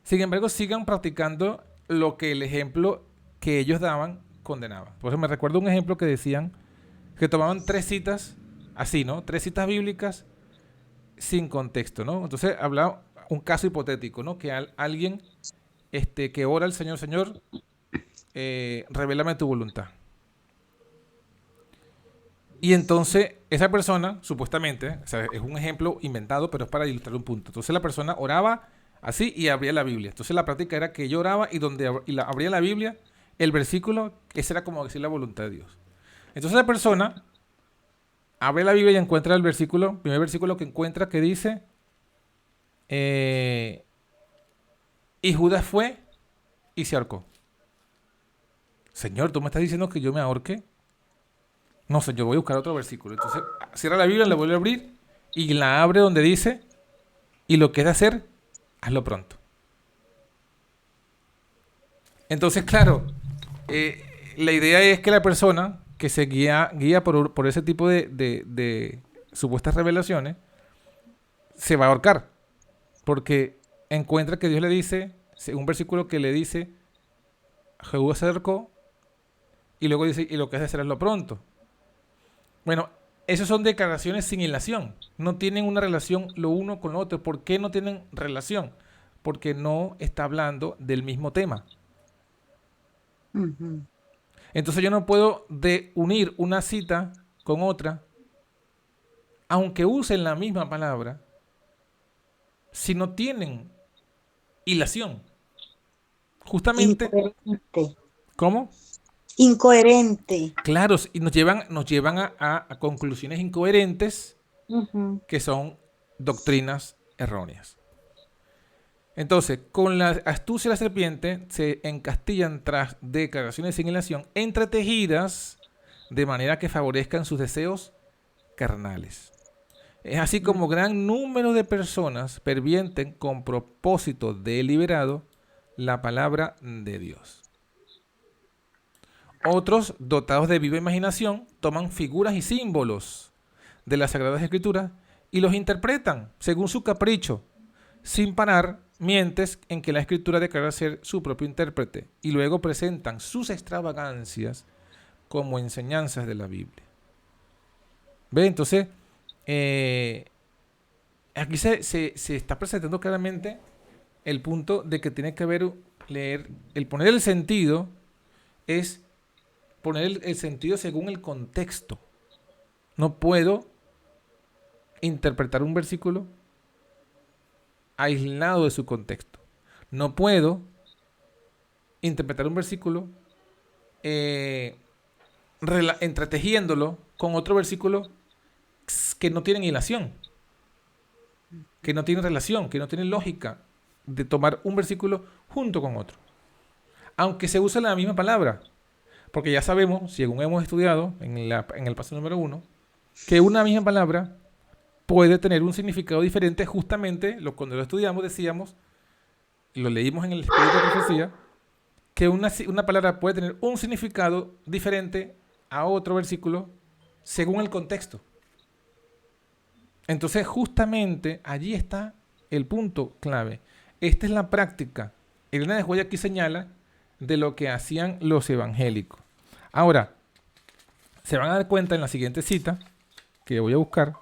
sin embargo sigan practicando lo que el ejemplo que ellos daban condenaba. Por eso me recuerdo un ejemplo que decían que tomaban 3 citas, así, ¿no? 3 citas bíblicas sin contexto, ¿no? Entonces hablaba un caso hipotético, ¿no? Que alguien que ora al Señor, Señor, revélame tu voluntad. Y entonces esa persona, supuestamente, o sea, es un ejemplo inventado, pero es para ilustrar un punto. Entonces la persona oraba así y abría la Biblia. Entonces la práctica era que yo oraba y donde abría la Biblia, el versículo, ese era como decir la voluntad de Dios. Entonces la persona abre la Biblia y encuentra el primer versículo que encuentra que dice, y Judas fue y se ahorcó. Señor, ¿tú me estás diciendo que yo me ahorque? No sé, yo voy a buscar otro versículo. Entonces cierra la Biblia, la vuelve a abrir y la abre donde dice, y lo que es de hacer, hazlo pronto. Entonces, claro, la idea es que la persona que se guía por ese tipo de supuestas revelaciones se va a ahorcar. Porque encuentra que Dios le dice, un versículo que le dice, Jehú se acercó, y luego dice, y lo que es de hacer hazlo pronto. Bueno, esas son declaraciones sin hilación. No tienen una relación lo uno con lo otro. ¿Por qué no tienen relación? Porque no está hablando del mismo tema. Ujú. Entonces yo no puedo unir una cita con otra, aunque usen la misma palabra, si no tienen hilación. Justamente, Incoherente. ¿cómo? Incoherente. Claro, y nos llevan a conclusiones incoherentes Ujú. que son doctrinas erróneas. Entonces, con la astucia de la serpiente se encastillan tras declaraciones sin hilación entretejidas de manera que favorezcan sus deseos carnales. Es así como gran número de personas pervierten con propósito deliberado la palabra de Dios. Otros, dotados de viva imaginación, toman figuras y símbolos de las Sagradas Escrituras y los interpretan según su capricho, sin parar mientes en que la Escritura declara ser su propio intérprete y luego presentan sus extravagancias como enseñanzas de la Biblia. ¿Ve? Entonces, aquí se está presentando claramente el punto de que tiene que haber el poner el sentido es poner el sentido según el contexto. No puedo interpretar un versículo aislado de su contexto. No puedo interpretar un versículo entretejiéndolo con otro versículo que no tienen hilación, que no tienen relación, que no tienen lógica de tomar un versículo junto con otro. Aunque se use la misma palabra. Porque ya sabemos, según hemos estudiado en el paso número 1, que una misma palabra puede tener un significado diferente. Justamente cuando lo estudiamos decíamos, lo leímos en el Espíritu de Profecía, que una palabra puede tener un significado diferente a otro versículo según el contexto. Entonces, justamente allí está el punto clave. Esta es la práctica. Elena de Joya aquí señala de lo que hacían los evangélicos. Ahora, se van a dar cuenta en la siguiente cita, que voy a buscar,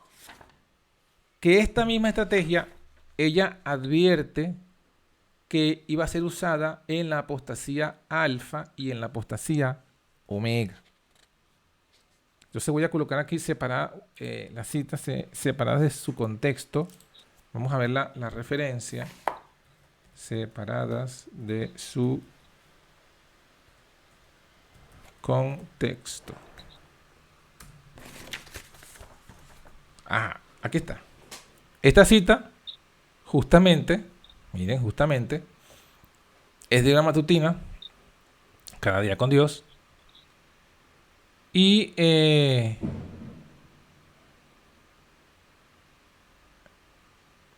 que esta misma estrategia, ella advierte que iba a ser usada en la apostasía alfa y en la apostasía omega. Yo se voy a colocar aquí las citas separadas de su contexto. Vamos a ver la referencia. Separadas de su contexto. Aquí está. Esta cita, justamente, miren, justamente, es de una matutina, Cada Día con Dios. Y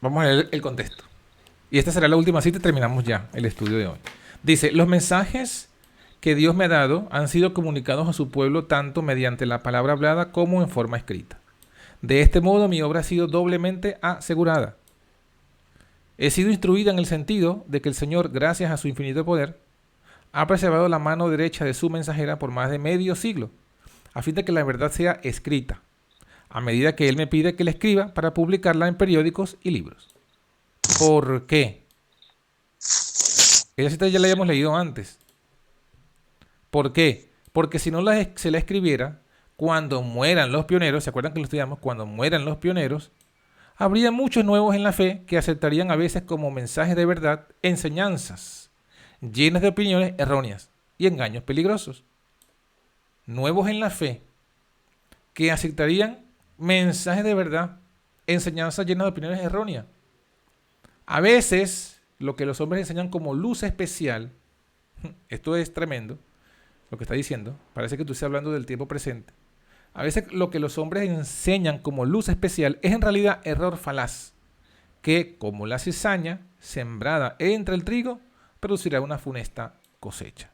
vamos a leer el contexto. Y esta será la última cita y terminamos ya el estudio de hoy. Dice: los mensajes que Dios me ha dado han sido comunicados a su pueblo tanto mediante la palabra hablada como en forma escrita. De este modo mi obra ha sido doblemente asegurada. He sido instruida en el sentido de que el Señor, gracias a su infinito poder, ha preservado la mano derecha de su mensajera por más de medio siglo, a fin de que la verdad sea escrita, a medida que Él me pide que la escriba para publicarla en periódicos y libros. ¿Por qué? Esa cita ya la habíamos leído antes. ¿Por qué? Porque si no se la escribiera, cuando mueran los pioneros, ¿se acuerdan que lo estudiamos? Cuando mueran los pioneros, habría muchos nuevos en la fe que aceptarían a veces como mensajes de verdad enseñanzas llenas de opiniones erróneas y engaños peligrosos. Nuevos en la fe que aceptarían mensajes de verdad, enseñanzas llenas de opiniones erróneas. A veces, lo que los hombres enseñan como luz especial, esto es tremendo, lo que está diciendo, parece que tú estás hablando del tiempo presente. A veces lo que los hombres enseñan como luz especial es en realidad error falaz, que como la cizaña sembrada entre el trigo, producirá una funesta cosecha.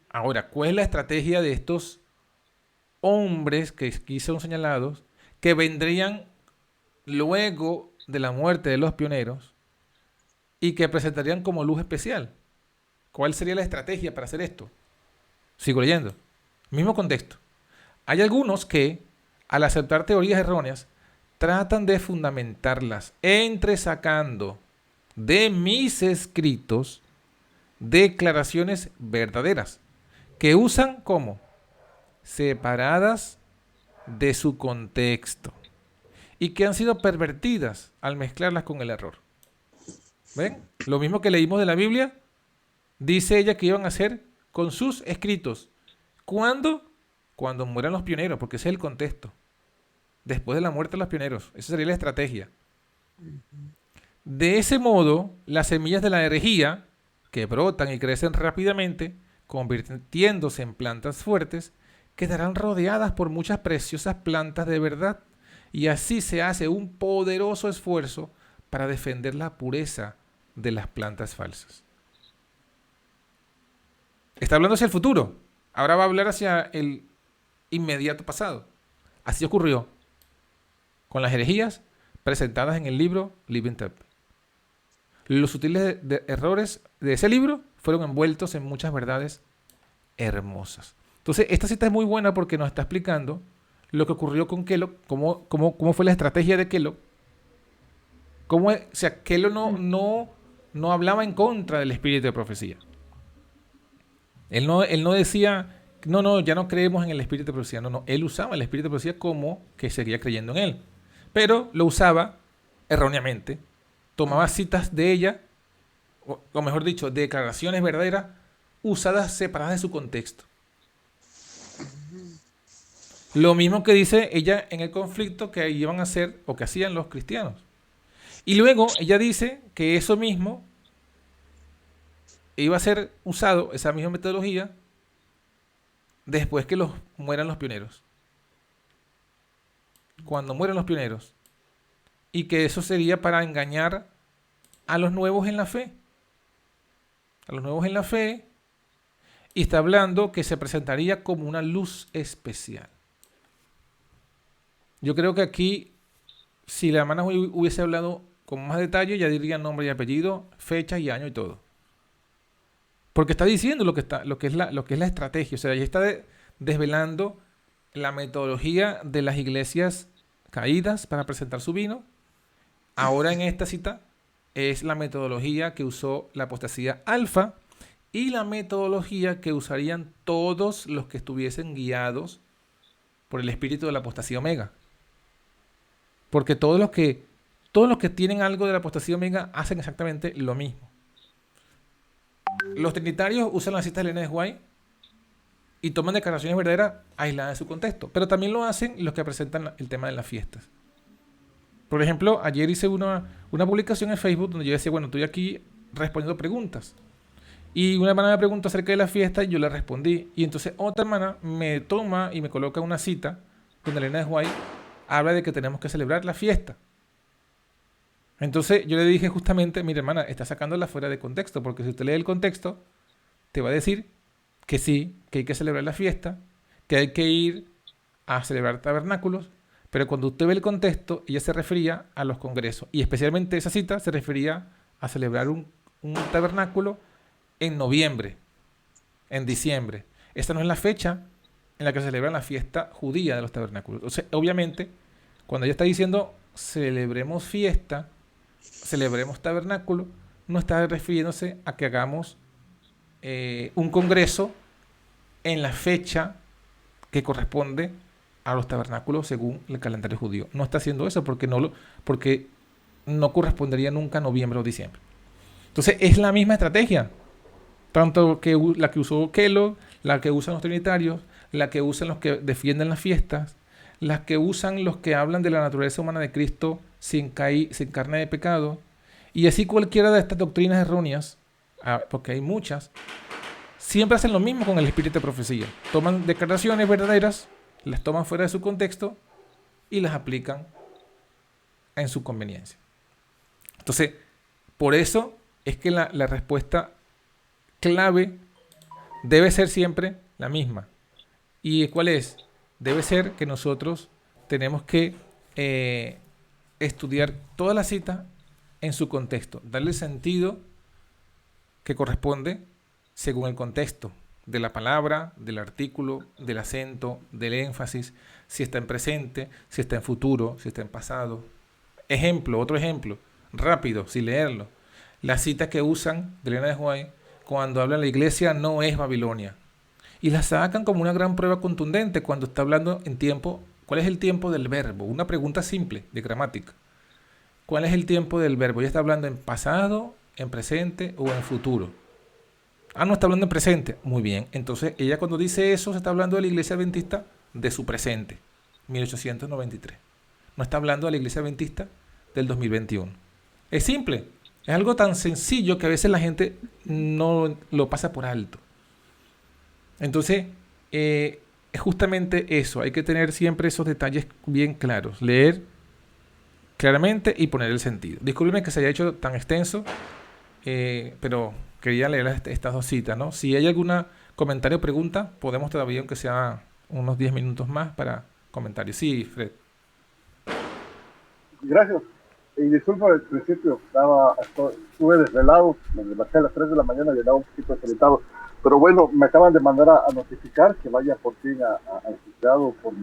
Ahora, ¿cuál es la estrategia de estos hombres que aquí son señalados, que vendrían luego de la muerte de los pioneros y que presentarían como luz especial? ¿Cuál sería la estrategia para hacer esto? Sigo leyendo. Mismo contexto. Hay algunos que, al aceptar teorías erróneas, tratan de fundamentarlas, entresacando de mis escritos declaraciones verdaderas, que usan como separadas de su contexto y que han sido pervertidas al mezclarlas con el error. ¿Ven? Lo mismo que leímos de la Biblia, dice ella que iban a hacer con sus escritos. ¿Cuándo? Cuando mueran los pioneros, porque ese es el contexto. Después de la muerte de los pioneros. Esa sería la estrategia. De ese modo, las semillas de la herejía, que brotan y crecen rápidamente, convirtiéndose en plantas fuertes, quedarán rodeadas por muchas preciosas plantas de verdad. Y así se hace un poderoso esfuerzo para defender la pureza de las plantas falsas. Está hablando hacia el futuro. Ahora va a hablar hacia el inmediato pasado. Así ocurrió con las herejías presentadas en el libro Living Temple. Los sutiles errores de ese libro fueron envueltos en muchas verdades hermosas. Entonces, esta cita es muy buena porque nos está explicando lo que ocurrió con Kellogg, cómo fue la estrategia de Kellogg. Kellogg no hablaba en contra del espíritu de profecía. Él no decía no, ya no creemos en el espíritu de profecía. No, él usaba el espíritu de profecía como que seguía creyendo en él. Pero lo usaba erróneamente. Tomaba citas de ella, o mejor dicho, declaraciones verdaderas usadas separadas de su contexto. Lo mismo que dice ella en el conflicto que iban a hacer o que hacían los cristianos. Y luego ella dice que eso mismo iba a ser usado, esa misma metodología, después que mueran los pioneros. Cuando mueran los pioneros. Y que eso sería para engañar a los nuevos en la fe. A los nuevos en la fe. Y está hablando que se presentaría como una luz especial. Yo creo que aquí, si la hermana hubiese hablado con más detalle, ya diría nombre y apellido, fecha y año y todo. Porque está diciendo lo que es la estrategia. O sea, ella está desvelando la metodología de las iglesias caídas para presentar su vino. Ahora en esta cita es la metodología que usó la apostasía alfa y la metodología que usarían todos los que estuviesen guiados por el espíritu de la apostasía omega. Porque todos los que tienen algo de la apostasía omega hacen exactamente lo mismo. Los trinitarios usan la cita de Elena de White y toman declaraciones verdaderas aisladas de su contexto. Pero también lo hacen los que presentan el tema de las fiestas. Por ejemplo, ayer hice una publicación en Facebook donde yo decía, bueno, estoy aquí respondiendo preguntas. Y una hermana me preguntó acerca de la fiesta y yo le respondí. Y entonces otra hermana me toma y me coloca una cita donde Elena de White habla de que tenemos que celebrar la fiesta. Entonces yo le dije justamente, mire hermana, está sacándola fuera de contexto, porque si usted lee el contexto, te va a decir que sí, que hay que celebrar la fiesta, que hay que ir a celebrar tabernáculos, pero cuando usted ve el contexto, ella se refería a los congresos, y especialmente esa cita se refería a celebrar un tabernáculo en noviembre, en diciembre. Esta no es la fecha en la que se celebra la fiesta judía de los tabernáculos. Entonces, obviamente, cuando ella está diciendo celebremos fiesta, celebremos tabernáculo, no está refiriéndose a que hagamos un congreso en la fecha que corresponde a los tabernáculos según el calendario judío. No está haciendo eso porque no correspondería nunca a noviembre o diciembre. Entonces es la misma estrategia, tanto que la que usó Kellogg, la que usan los trinitarios, la que usan los que defienden las fiestas, las que usan los que hablan de la naturaleza humana de Cristo sin carne de pecado, y así cualquiera de estas doctrinas erróneas, porque hay muchas, siempre hacen lo mismo con el espíritu de profecía. Toman declaraciones verdaderas, las toman fuera de su contexto y las aplican en su conveniencia. Entonces, por eso es que la respuesta clave debe ser siempre la misma. ¿Y cuál es? Debe ser que nosotros tenemos que estudiar toda la cita en su contexto, darle el sentido que corresponde según el contexto de la palabra, del artículo, del acento, del énfasis, si está en presente, si está en futuro, si está en pasado. Otro ejemplo, rápido, sin leerlo. La cita que usan de Elena de White cuando habla la iglesia no es Babilonia. Y la sacan como una gran prueba contundente cuando está hablando en tiempo. ¿Cuál es el tiempo del verbo? Una pregunta simple de gramática. ¿Cuál es el tiempo del verbo? ¿Ya está hablando en pasado, en presente o en futuro? No está hablando en presente. Muy bien. Entonces, ella cuando dice eso, se está hablando de la iglesia adventista de su presente, 1893. No está hablando de la iglesia adventista del 2021. Es simple. Es algo tan sencillo que a veces la gente no lo pasa por alto. Entonces, es justamente eso. Hay que tener siempre esos detalles bien claros. Leer claramente y poner el sentido. Discúlpenme que se haya hecho tan extenso, pero quería leer estas dos citas, ¿no? Si hay algún comentario o pregunta, podemos todavía, aunque sea unos 10 minutos más para comentarios. Sí, Fred. Gracias. Y disculpa, al principio estuve desvelado, me levanté a las 3 de la mañana y andaba un poquito desorientado. Pero bueno, me acaban de mandar a notificar que vaya por fin al juzgado por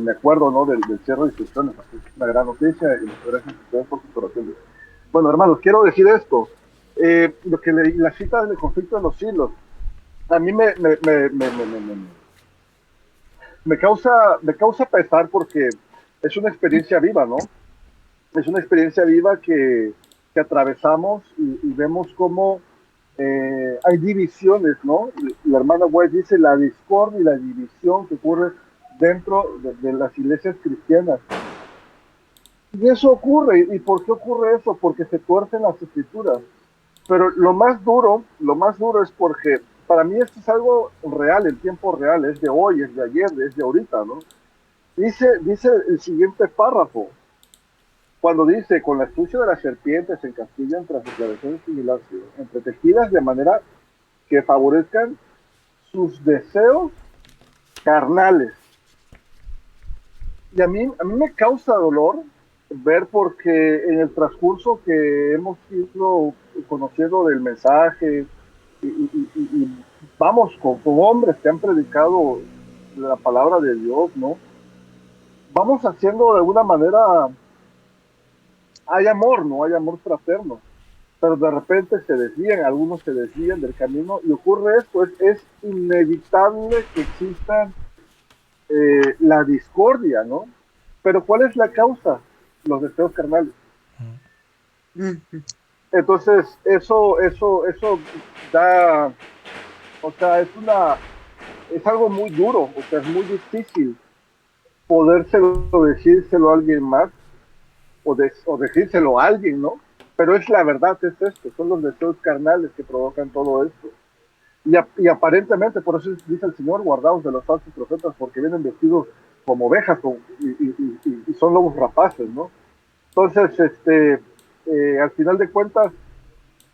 mi acuerdo, ¿no? del cierre de instrucciones. Así que es una gran noticia y muchas gracias a ustedes por sus oraciones. Bueno, hermanos, quiero decir esto. Lo que leí, la cita del conflicto de los siglos, a mí me causa pesar porque es una experiencia viva, ¿no? Es una experiencia viva que atravesamos y vemos cómo hay divisiones, ¿no? La hermana White dice la discordia y la división que ocurre dentro de las iglesias cristianas. Y eso ocurre. ¿Y por qué ocurre eso? Porque se tuercen las escrituras. Pero lo más duro es porque para mí esto es algo real, en tiempo real, es de hoy, es de ayer, es de ahorita, ¿no? Dice el siguiente párrafo, cuando dice, con la astucia de las serpientes se encastillan tras declaraciones similares, entretejidas de manera que favorezcan sus deseos carnales. Y a mí me causa dolor ver porque en el transcurso que hemos ido conociendo del mensaje y vamos con hombres que han predicado la palabra de Dios, ¿no? Vamos haciendo de alguna manera, hay amor, ¿no? Hay amor fraterno, pero de repente algunos se desvían del camino y ocurre esto, es inevitable que exista la discordia, ¿no? Pero ¿cuál es la causa? Los deseos carnales. Ujú. Entonces, eso da, o sea, es algo muy duro, o sea, es muy difícil decírselo a alguien más o decírselo a alguien, ¿no? Pero es la verdad, es esto, son los deseos carnales que provocan todo esto. Y aparentemente, por eso dice el Señor, guardaos de los falsos profetas, porque vienen vestidos como ovejas y son lobos rapaces, ¿no? Entonces, al final de cuentas,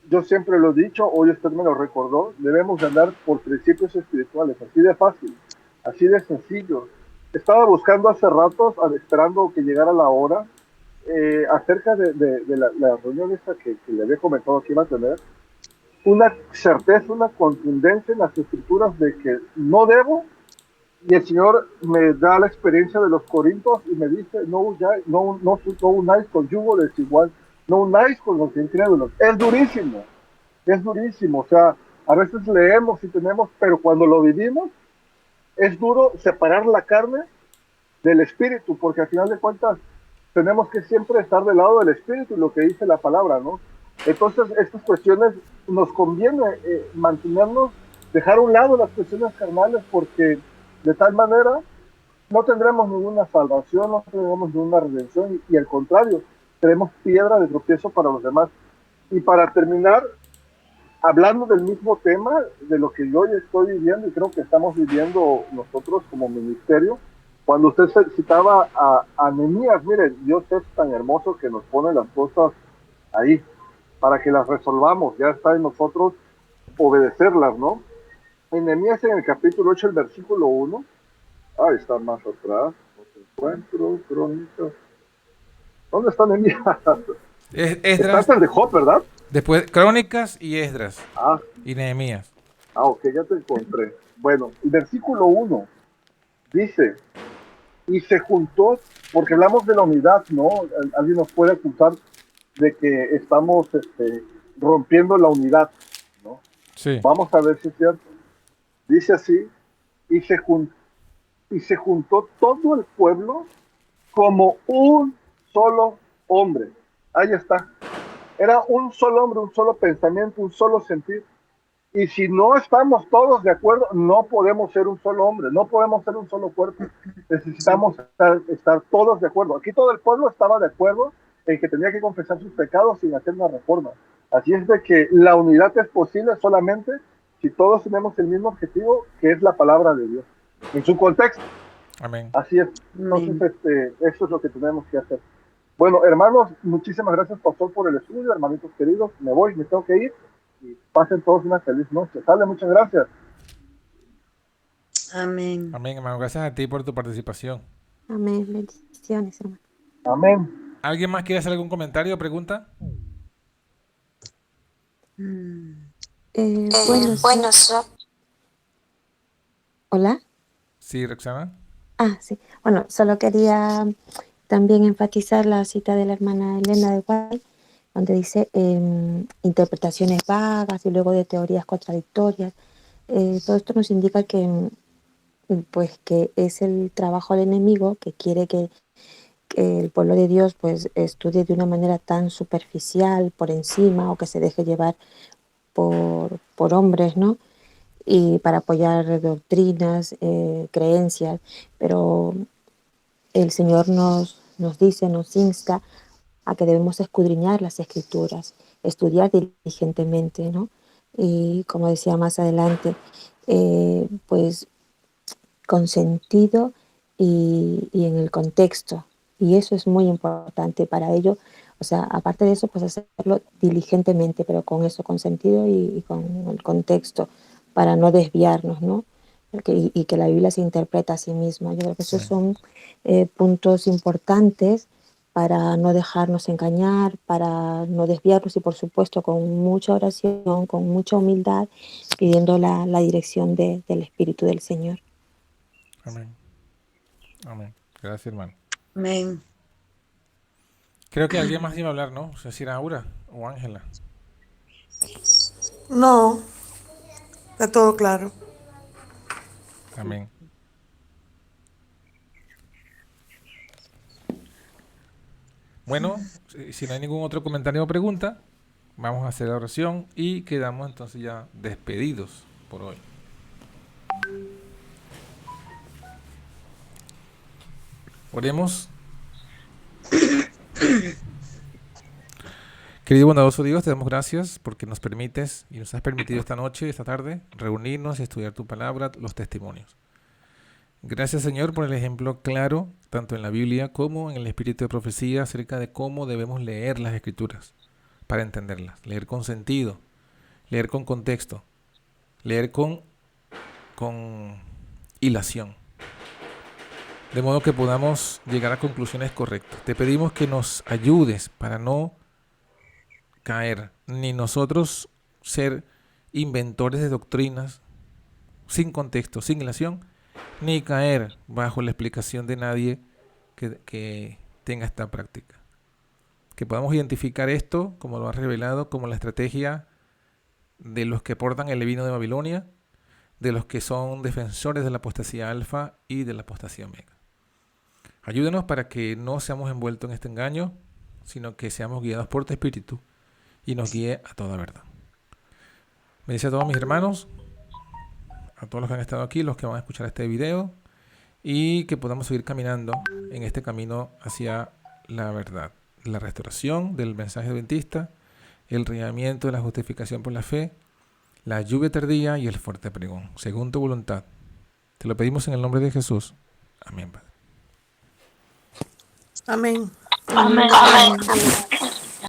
yo siempre lo he dicho, hoy usted me lo recordó, debemos de andar por principios espirituales, así de fácil, así de sencillo. Estaba buscando hace rato, esperando que llegara la hora, acerca de la reunión esta que le había comentado que iba a tener, una certeza, una contundencia en las escrituras de que no debo, y el Señor me da la experiencia de los Corintios y me dice, no unáis con yugo desigual, no unáis con los incrédulos. Es durísimo, o sea, a veces leemos y tenemos, pero cuando lo vivimos, es duro separar la carne del espíritu, porque al final de cuentas tenemos que siempre estar del lado del espíritu y lo que dice la palabra, ¿no? Entonces, estas cuestiones nos conviene mantenernos, dejar a un lado las cuestiones carnales, porque de tal manera no tendremos ninguna salvación, no tendremos ninguna redención y al contrario, seremos piedra de tropiezo para los demás. Y para terminar, hablando del mismo tema, de lo que yo hoy estoy viviendo y creo que estamos viviendo nosotros como ministerio, cuando usted citaba a Nehemías, mire, Dios es tan hermoso que nos pone las cosas ahí para que las resolvamos, ya está en nosotros obedecerlas, ¿no? En Nehemías, en el capítulo 8, el versículo 1, ahí está más atrás, no te encuentro, crónicas. ¿Dónde está Nehemías? Está Esdras, antes de Job, ¿verdad? después Crónicas y Esdras Ah, y Nehemías. ok, ya te encontré. Bueno, el versículo 1 dice, y se juntó, porque hablamos de la unidad, ¿no? Alguien nos puede acusar de que estamos rompiendo la unidad, ¿no? Sí. Vamos a ver si es cierto. Dice así, y se juntó todo el pueblo como un solo hombre. Ahí está. Era un solo hombre, un solo pensamiento, un solo sentir. Y si no estamos todos de acuerdo, no podemos ser un solo hombre, no podemos ser un solo cuerpo. Necesitamos estar todos de acuerdo. Aquí todo el pueblo estaba de acuerdo en que tenía que confesar sus pecados sin hacer una reforma. Así es de que la unidad es posible solamente si todos tenemos el mismo objetivo, que es la palabra de Dios, en su contexto. Amén. Así es. Entonces, eso es lo que tenemos que hacer. Bueno, hermanos, muchísimas gracias, pastor, por el estudio. Hermanitos queridos, me voy, me tengo que ir. Y pasen todos una feliz noche. Sale, muchas gracias. Amén. Amén, hermano. Gracias a ti por tu participación. Amén. Bendiciones, hermano. Amén. ¿Alguien más quiere hacer algún comentario o pregunta? Bueno, hola. Sí, Roxana. Ah, sí. Bueno, solo quería también enfatizar la cita de la hermana Elena de Guay, donde dice interpretaciones vagas y luego de teorías contradictorias. todo esto nos indica que, pues, que es el trabajo del enemigo que quiere que el pueblo de Dios pues estudie de una manera tan superficial, por encima, o que se deje llevar por hombres, ¿no? Y para apoyar doctrinas, creencias, pero el Señor nos dice, nos insta a que debemos escudriñar las escrituras, estudiar diligentemente, ¿no? Y como decía más adelante, pues con sentido y en el contexto. Y eso es muy importante para ello. O sea, aparte de eso, pues hacerlo diligentemente, pero con eso, con sentido y con el contexto, para no desviarnos, ¿no? Y que la Biblia se interpreta a sí misma. Yo creo que esos Sí. son puntos importantes para no dejarnos engañar, para no desviarnos y por supuesto con mucha oración, con mucha humildad, pidiendo la dirección del Espíritu del Señor. Amén. Amén. Gracias, hermano. Amén. Creo que alguien más iba a hablar, ¿no? No sé si era Aura o Ángela. No, está todo claro. Amén. Bueno, si no hay ningún otro comentario o pregunta, vamos a hacer la oración y quedamos entonces ya despedidos por hoy. Oremos. Querido bondadoso Dios, te damos gracias porque nos permites y nos has permitido esta noche, esta tarde, reunirnos y estudiar tu palabra, los testimonios. Gracias, Señor, por el ejemplo claro, tanto en la Biblia como en el espíritu de profecía, acerca de cómo debemos leer las Escrituras para entenderlas. Leer con sentido, leer con contexto, leer con hilación, de modo que podamos llegar a conclusiones correctas. Te pedimos que nos ayudes para no caer, ni nosotros ser inventores de doctrinas sin contexto, sin hilación, ni caer bajo la explicación de nadie que tenga esta práctica. Que podamos identificar esto, como lo has revelado, como la estrategia de los que portan el vino de Babilonia, de los que son defensores de la apostasía alfa y de la apostasía omega. Ayúdanos para que no seamos envueltos en este engaño, sino que seamos guiados por tu Espíritu y nos guíe a toda verdad. Bendice a todos mis hermanos, a todos los que han estado aquí, los que van a escuchar este video, y que podamos seguir caminando en este camino hacia la verdad, la restauración del mensaje adventista, el reavivamiento de la justificación por la fe, la lluvia tardía y el fuerte pregón, según tu voluntad. Te lo pedimos en el nombre de Jesús. Amén, Padre. Amén. Amén. Amén. Amén.